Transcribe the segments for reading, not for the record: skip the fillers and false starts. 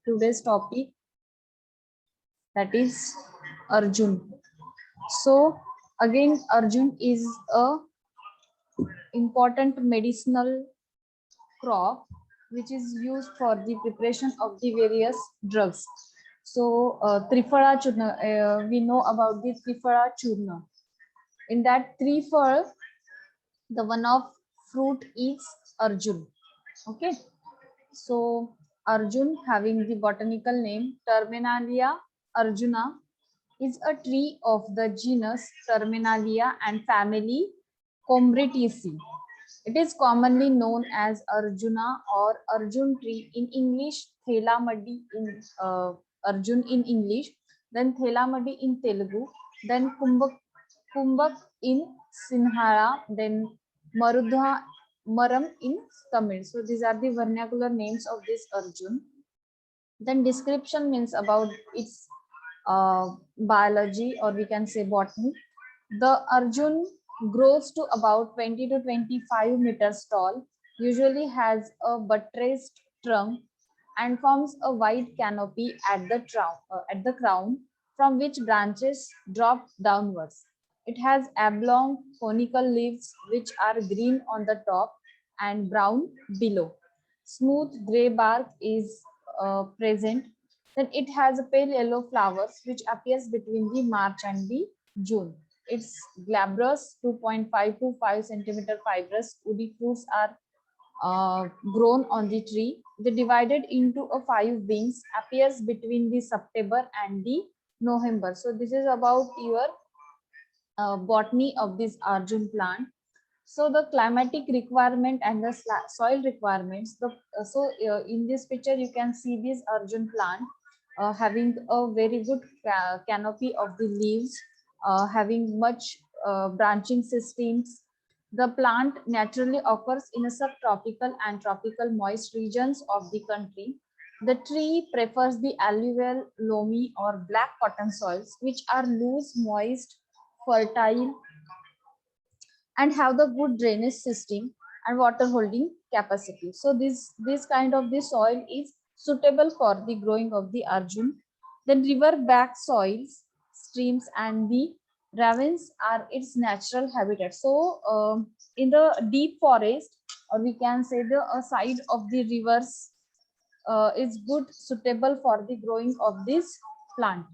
today's topic, that is Arjun. So again, Arjun is a important medicinal crop which is used for the preparation of the various drugs. So Trifala Churna, we know about the Trifala Churna. In that Trifala, the one of fruit is Arjun. Okay. So Arjun, having the botanical name Terminalia arjuna, is a tree of the genus Terminalia and family Combretaceae. It is commonly known as Arjuna or Arjun tree in English, Thelamadi in Arjun in English, then Thelamadi in Telugu, then Kumbak in Sinhala, then Marudha Maram in Tamil. So these are the vernacular names of this Arjun. Then description means about its biology, or we can say botany. The Arjun grows to about 20 to 25 meters tall, usually has a buttressed trunk and forms a wide canopy at the crown from which branches drop downwards. It has oblong conical leaves which are green on the top and brown below. Smooth gray bark is present. Then it has a pale yellow flowers which appears between the March and the June. It's glabrous, 2.5 to 5 centimeter fibrous woody fruits are grown on the tree. They divided into a 5 wings, appears between the September and the November. So this is about your botany of this Arjun plant. So the climatic requirement and the soil requirements. In this picture you can see this Arjun plant having a very good canopy of the leaves, having much branching systems. The plant naturally occurs in a subtropical and tropical moist regions of the country. The tree prefers the alluvial, loamy or black cotton soils, which are loose, moist, fertile, and have the good drainage system and water holding capacity. So this kind of the soil is suitable for the growing of the Arjun. Then river back soils, streams and the ravines are its natural habitat. So in the deep forest, or we can say the side of the rivers is good, suitable for the growing of this plant.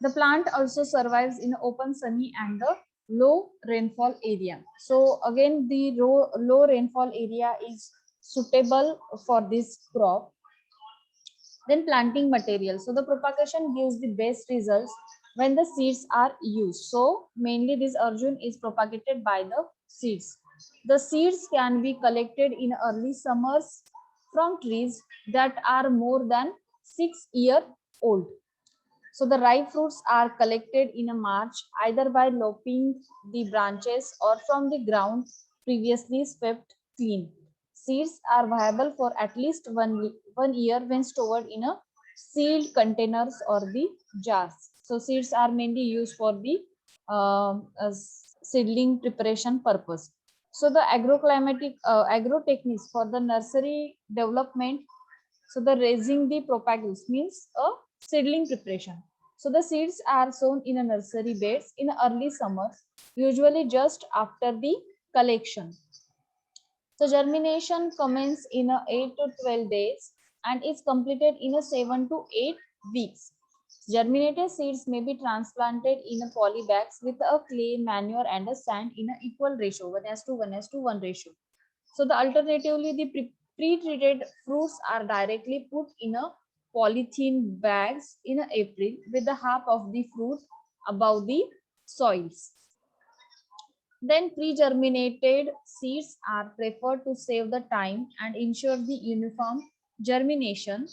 The plant also survives in open, sunny and the low rainfall area. So again, the low rainfall area is suitable for this crop. Then planting material. So the propagation gives the best results when the seeds are used. So mainly this Arjun is propagated by the seeds. The seeds can be collected in early summers from trees that are more than 6 years old. So the ripe fruits are collected in a March either by lopping the branches or from the ground previously swept clean. Seeds are viable for at least one year when stored in a sealed containers or the jars. So seeds are mainly used for the seedling preparation purpose. So the agrotechniques for the nursery development. So the raising the propagules means a seedling preparation. So the seeds are sown in a nursery beds in early summer, usually just after the collection. So germination commences in a 8 to 12 days and is completed in a 7 to 8 weeks. Germinated seeds may be transplanted in a poly bags with a clay, manure and a sand in an equal ratio, 1:1:1 ratio. So the alternatively, the pre-treated fruits are directly put in a polythene bags in April with the half of the fruit above the soils. Then pre-germinated seeds are preferred to save the time and ensure the uniform germination.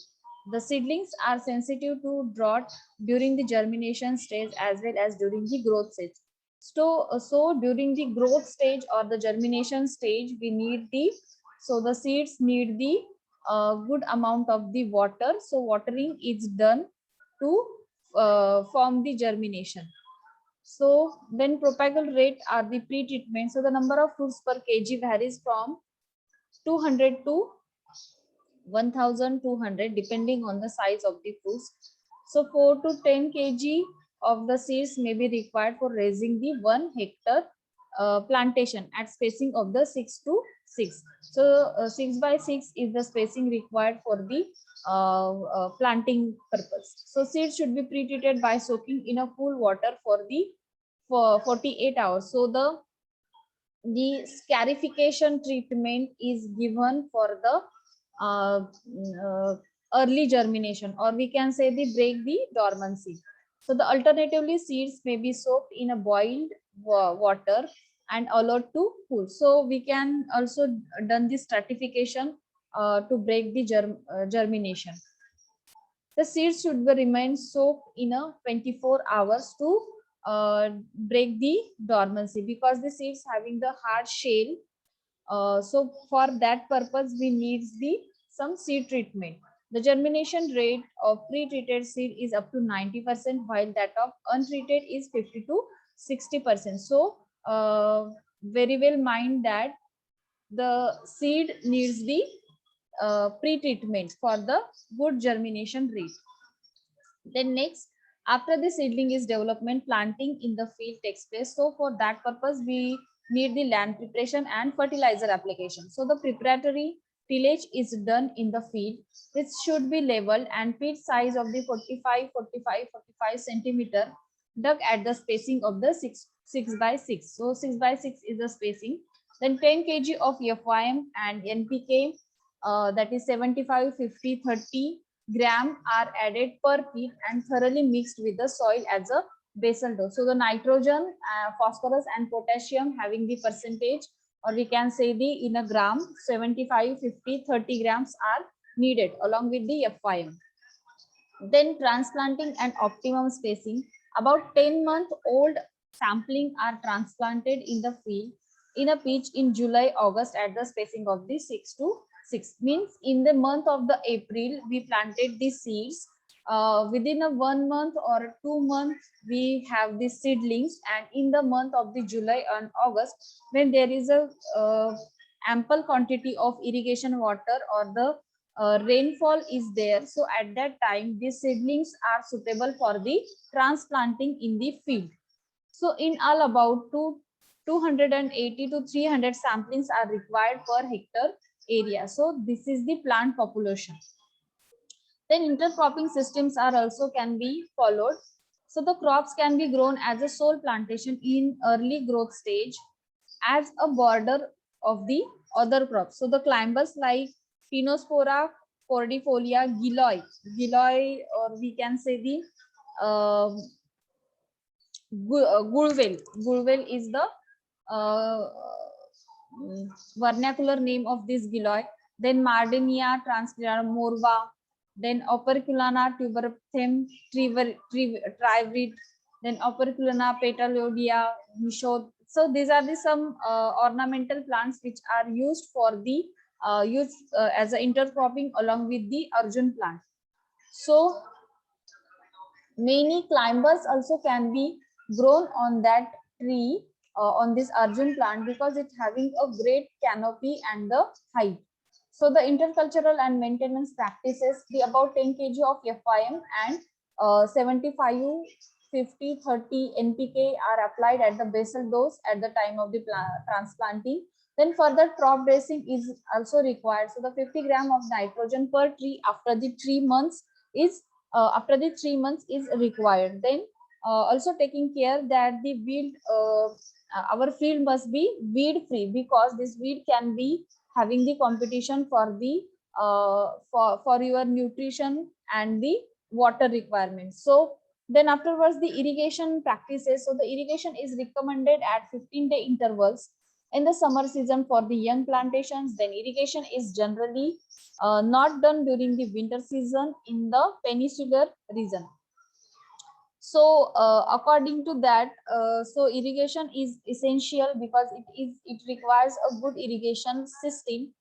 The seedlings are sensitive to drought during the germination stage as well as during the growth stage. So during the growth stage or the germination stage, we need the seeds need the good amount of the water. So watering is done to form the germination. So then propagal rate are the pre-treatment. So the number of fruits per kg varies from 200 to 1200 depending on the size of the fruits. So 4 to 10 kg of the seeds may be required for raising the 1 hectare plantation at spacing of the 6 to 6. So 6 by 6 is the spacing required for the planting purpose. So seeds should be pre-treated by soaking in a cool water for 48 hours. So the scarification treatment is given for the early germination, or we can say the break the dormancy. So the alternatively seeds may be soaked in a boiled water and allowed to cool. So we can also done the stratification to break the germination. The seeds should be remain soaked in a 24 hours to break the dormancy, because the seeds having the hard shell. So for that purpose, we need the some seed treatment. The germination rate of pre-treated seed is up to 90%, while that of untreated is 50 to 60%. So very well mind that the seed needs the pre-treatment for the good germination rate. Then next, after the seedling is development, planting in the field takes place. So for that purpose, we need the land preparation and fertilizer application. So the preparatory tillage is done in the field, which should be leveled and pit size of the 45 centimeter dug at the spacing of the 6 by 6. So 6 by 6 is the spacing. Then 10 kg of FYM and NPK, that is 75, 50, 30 gram are added per pit and thoroughly mixed with the soil as a basal dose. So the nitrogen, phosphorus and potassium having the percentage, or we can say the in a gram, 75, 50, 30 grams are needed along with the FYM. Then transplanting and optimum spacing. About 10-month-old sampling are transplanted in the field in a pitch in July, August at the spacing of the 6 to 6. Means in the month of the April, we planted the seeds. Within a 1 month or 2 months, we have the seedlings, and in the month of the July and August, when there is a ample quantity of irrigation water or the rainfall is there, so at that time these seedlings are suitable for the transplanting in the field. So in all, about 280 to 300 samplings are required per hectare area. So this is the plant population. Then intercropping systems are also can be followed. So the crops can be grown as a sole plantation in early growth stage as a border of the other crops. So the climbers like Pinospora cordifolia, gilloy, or we can say the uh, Gulwel is the uh, vernacular name of this gilloy. Then Mardinia transclara morva, then Operculana tuberthem trivrid, then Operculana petalodia michaud. So these are the some ornamental plants which are used for the as a intercropping along with the Arjun plant. So many climbers also can be grown on that tree, on this Arjun plant, because it's having a great canopy and the height. So the intercultural and maintenance practices, the about 10 kg of FIM and 75, 50, 30 NPK are applied at the basal dose at the time of the transplanting. Then further crop dressing is also required. So the 50 gram of nitrogen per tree after the 3 months is required. Then also taking care that the weed, our field must be weed free, because this weed can be having the competition for the for your nutrition and the water requirements. So then afterwards the irrigation practices. So the irrigation is recommended at 15-day intervals in the summer season for the young plantations. Then irrigation is generally not done during the winter season in the peninsular region. So according to that, so irrigation is essential because it requires a good irrigation system.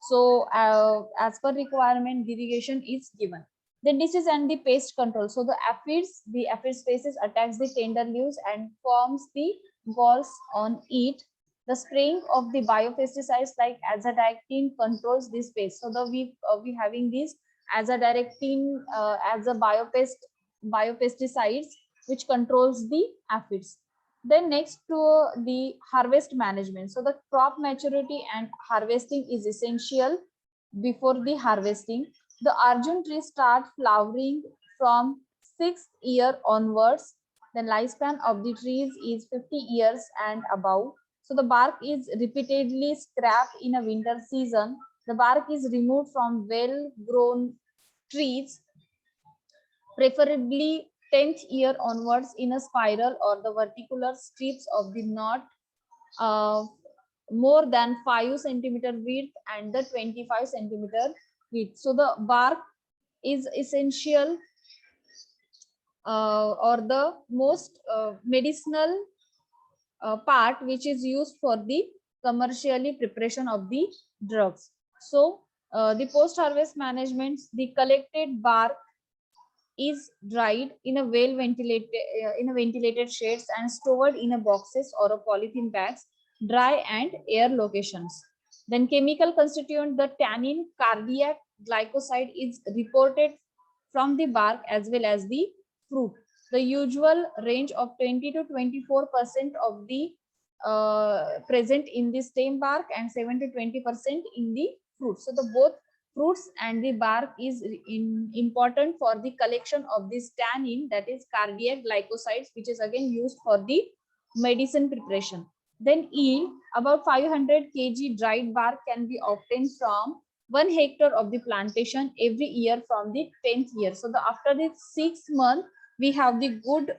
So as per requirement, the irrigation is given. Then disease and the pest control. So the aphid species attacks the tender leaves and forms the galls on it. The spraying of the biopesticides like azadirachtin controls this pest. So we having this azadirachtin as a biopesticides which controls the aphids. Then next to the harvest management. So the crop maturity and harvesting is essential before the harvesting. The Arjun tree starts flowering from 6th year onwards. The lifespan of the trees is 50 years and above. So the bark is repeatedly scraped in a winter season. The bark is removed from well-grown trees, preferably 10th year onwards in a spiral or the vertical strips of the knot uh, more than 5 centimeter width and the 25 centimeter width. So the bark is essential or the most medicinal part which is used for the commercially preparation of the drugs. So the post-harvest management, the collected bark is dried in a ventilated shades and stored in a boxes or a polythene bags, dry and air locations. Then chemical constituent, the tannin cardiac glycoside is reported from the bark as well as the fruit. The usual range of 20 to 24% of the present in the stem bark and 7 to 20% in the fruit. So the both fruits and the bark is important for the collection of this tannin, that is cardiac glycosides, which is again used for the medicine preparation. Then yield, about 500 kg dried bark can be obtained from 1 hectare of the plantation every year from the 10th year. So the after the 6 months we have the good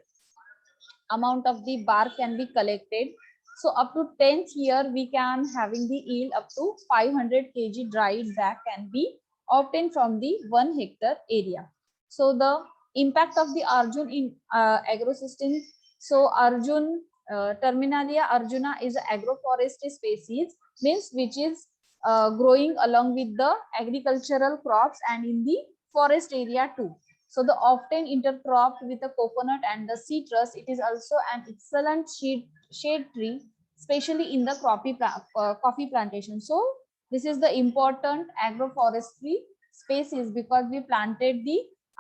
amount of the bark can be collected. So up to 10th year we can having the yield up to 500 kg dried bark can be obtained from the 1 hectare area. So the impact of the Arjun in agrosystem. So Arjun Terminalia arjuna is an agroforestry species, means which is growing along with the agricultural crops and in the forest area too. So the often intercropped with the coconut and the citrus, it is also an excellent shade tree, especially in the coffee plantation. So this is the important agroforestry species because we planted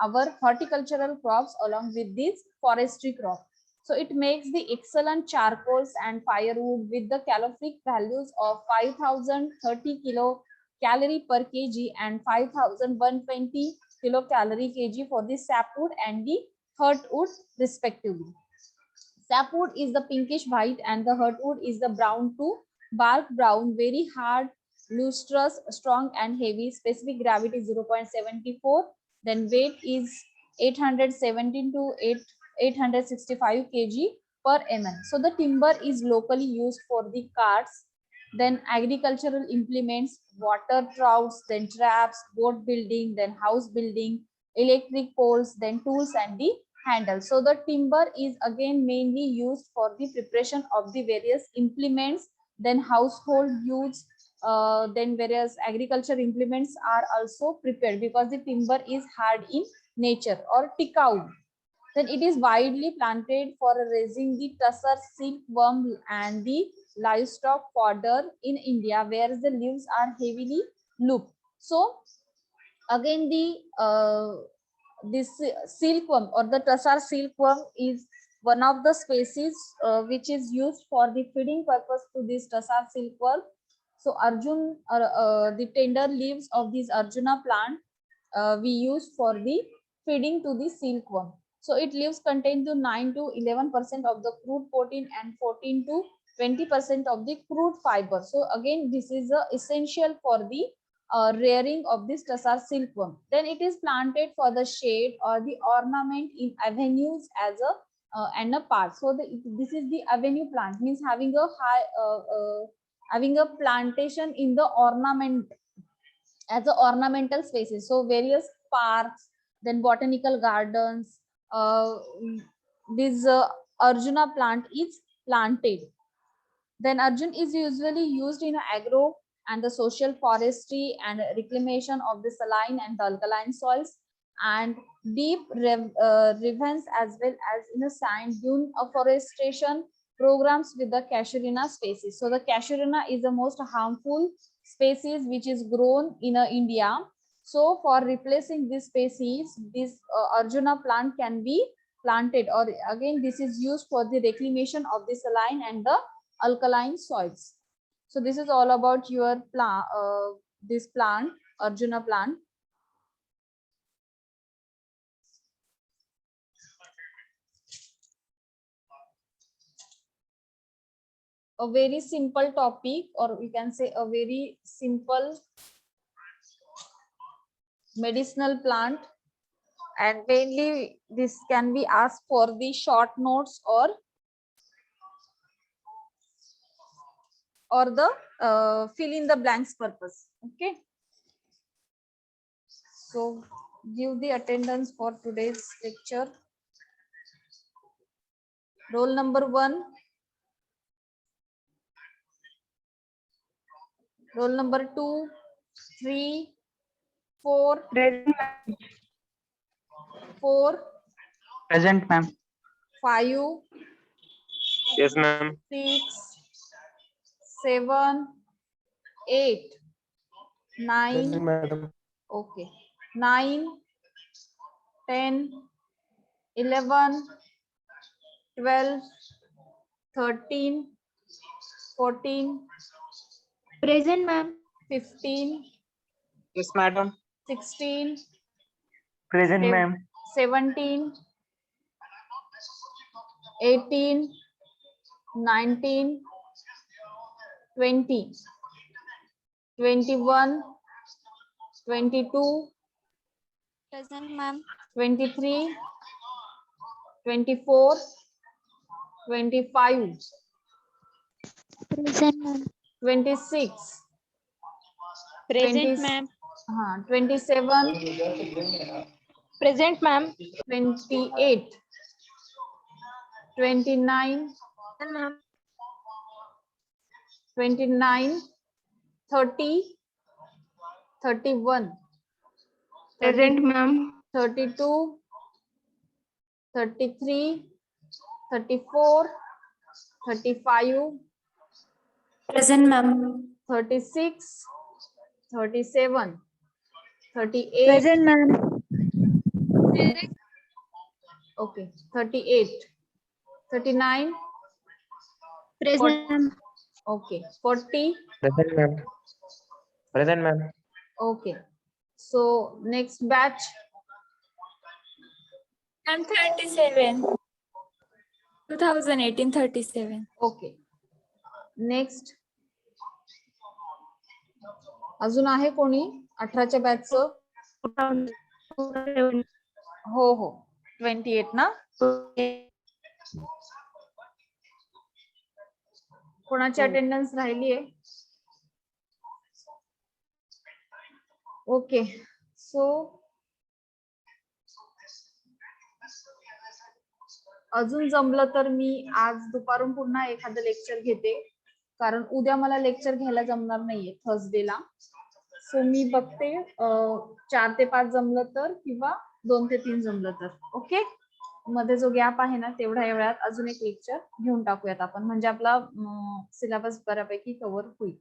our horticultural crops along with this forestry crop. So it makes the excellent charcoals and firewood with the calorific values of 5030 kilocalorie per kg and 5120 kilocalorie kg for the sapwood and the heartwood respectively. Sapwood is the pinkish white and the heartwood is the brown to bark brown, very hard, lustrous, strong and heavy. Specific gravity 0.74. Then weight is 817 to 865 kg per mm. So the timber is locally used for the carts, then agricultural implements, water troughs, then traps, boat building, then house building, electric poles, then tools and the handle. So the timber is again mainly used for the preparation of the various implements, then household use, then various agriculture implements are also prepared because the timber is hard in nature or tikau. Then it is widely planted for raising the tussar silkworm and the livestock fodder in India, where the leaves are heavily looped. So again this silkworm or the tussar silkworm is one of the species which is used for the feeding purpose to this tussar silkworm. So the tender leaves of this Arjuna plant we use for the feeding to the silkworm. So it leaves contain to 9 to 11% of the crude protein and 14 to 20% of the crude fiber. So again, this is essential for the rearing of this tussar silkworm. Then it is planted for the shade or the ornament in avenues as a and a park. So this is the avenue plant, means having a having a plantation in the ornament as a ornamental spaces. So various parks, then botanical gardens, this Arjuna plant is planted. Then Arjun is usually used in agro and the social forestry and reclamation of the saline and the alkaline soils and deep ravines as well as in a sand dune afforestation programs with the Casuarina species. So the Casuarina is the most harmful species which is grown in India. So for replacing this species, this Arjuna plant can be planted, or again this is used for the reclamation of the saline and the alkaline soils. So this is all about your plant, this plant, Arjuna plant. A very simple topic, or we can say a very simple medicinal plant, and mainly this can be asked for the short notes or the fill in the blanks purpose. Okay, so give the attendance for today's lecture. Roll number 1, roll number 2, 3, 4, 4, Present, ma'am. 5, Yes, ma'am. 6, 7, 8, 9, Madam. okay, 9, 10, 11, 12, 13, 14, Present, ma'am. 15, Yes, madam. 16, Present, ma'am. 17, 18, 19, 20, 21, 22, Present, ma'am. 23, 24, 25, Present, ma'am. 26, Present, 20 ma'am. 27, Present, ma'am. 28, 29, 29, 30, 31, Present, ma'am. 32, 33, 34, 35, Present, ma'am. 36, 37, 38, Present, ma'am. okay, 38, 39, Present, ma'am. okay, 40, Present, ma'am. Present, ma'am. okay. So next batch, I'm 37. 2018 37. okay. Next, अजून आहे कोणी 18च्या बॅचचं? हो हो, 28 ना? कोणाची attendance राहिली आहे? Okay, सो अजून जमलं तर मी आज दुपारून पुन्हा एखादं लेक्चर घेते, कारण उद्या मला लेक्चर घ्यायला जमणार नाहीये थर्सडेला. सो मी बघते 4 ते 5 जमलं तर, किंवा 2 ते 3 जमलं तर. ओके, मध्ये जो गॅप आहे ना तेवढ्या वेळात अजून एक लेक्चर घेऊन टाकूयात आपण, म्हणजे आपला सिलेबस बऱ्यापैकी कव्हर होईल.